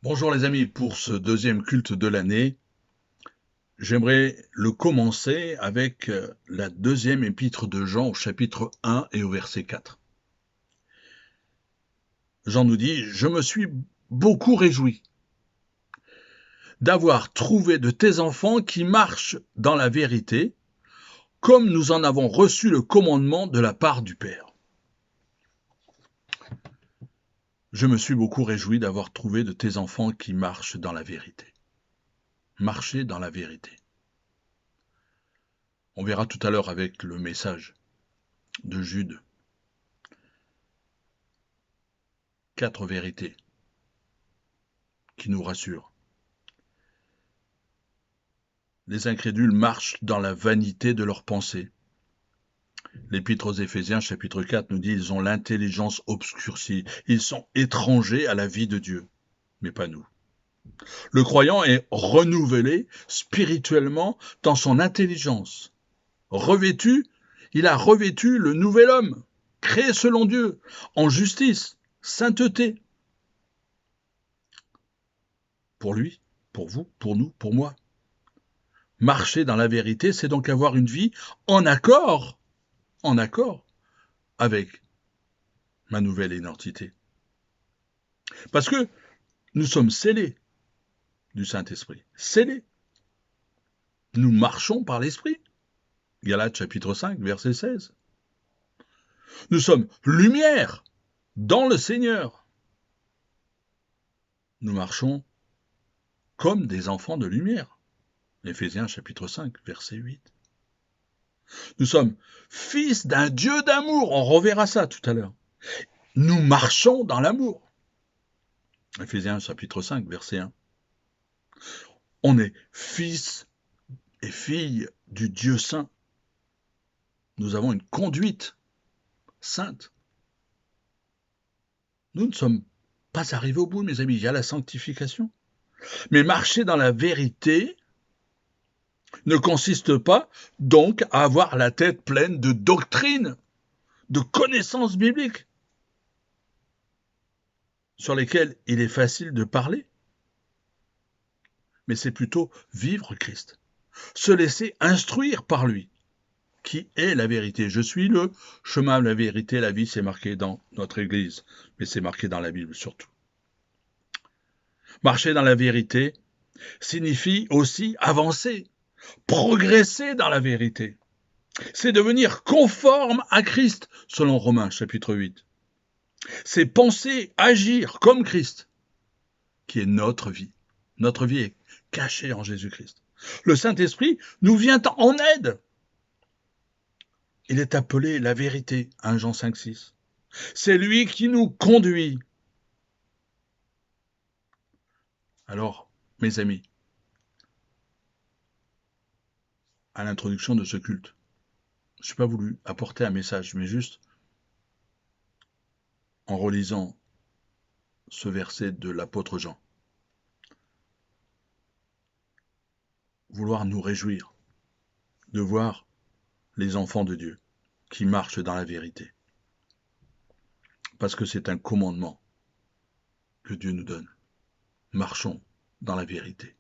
Bonjour les amis, pour ce deuxième culte de l'année, j'aimerais le commencer avec la deuxième épître de Jean au chapitre 1 et au verset 4. Jean nous dit: Je me suis beaucoup réjoui d'avoir trouvé de tes enfants qui marchent dans la vérité, comme nous en avons reçu le commandement de la part du Père. Je me suis beaucoup réjoui d'avoir trouvé de tes enfants qui marchent dans la vérité. Marcher dans la vérité. On verra tout à l'heure avec le message de Jude. 4 vérités qui nous rassurent. Les incrédules marchent dans la vanité de leurs pensées. L'Épître aux Éphésiens, chapitre 4, nous dit: ils ont l'intelligence obscurcie. Ils sont étrangers à la vie de Dieu, mais pas nous. Le croyant est renouvelé spirituellement dans son intelligence. Revêtu, il a revêtu le nouvel homme, créé selon Dieu, en justice, sainteté. Pour lui, pour vous, pour nous, pour moi. Marcher dans la vérité, c'est donc avoir une vie en accord avec ma nouvelle identité. Parce que nous sommes scellés du Saint-Esprit. Scellés. Nous marchons par l'Esprit. Galates chapitre 5, verset 16. Nous sommes lumière dans le Seigneur. Nous marchons comme des enfants de lumière. Éphésiens chapitre 5, verset 8. Nous sommes fils d'un Dieu d'amour. On reverra ça tout à l'heure. Nous marchons dans l'amour. Éphésiens chapitre 5, verset 1. On est fils et filles du Dieu saint. Nous avons une conduite sainte. Nous ne sommes pas arrivés au bout, mes amis. Il y a la sanctification. Mais marcher dans la vérité ne consiste pas donc à avoir la tête pleine de doctrines, de connaissances bibliques, sur lesquelles il est facile de parler. Mais c'est plutôt vivre Christ, se laisser instruire par lui, qui est la vérité. Je suis le chemin, la vérité, la vie, c'est marqué dans notre Église, mais c'est marqué dans la Bible surtout. Marcher dans la vérité signifie aussi avancer, progresser dans la vérité. C'est devenir conforme à Christ, selon Romains chapitre 8. C'est penser, agir comme Christ, qui est notre vie. Notre vie est cachée en Jésus-Christ. Le Saint-Esprit nous vient en aide. Il est appelé la vérité, 1 Jean 5, 6. C'est lui qui nous conduit. Alors, mes amis, à l'introduction de ce culte, je n'ai pas voulu apporter un message, mais juste en relisant ce verset de l'apôtre Jean, vouloir nous réjouir de voir les enfants de Dieu qui marchent dans la vérité. Parce que c'est un commandement que Dieu nous donne. Marchons dans la vérité.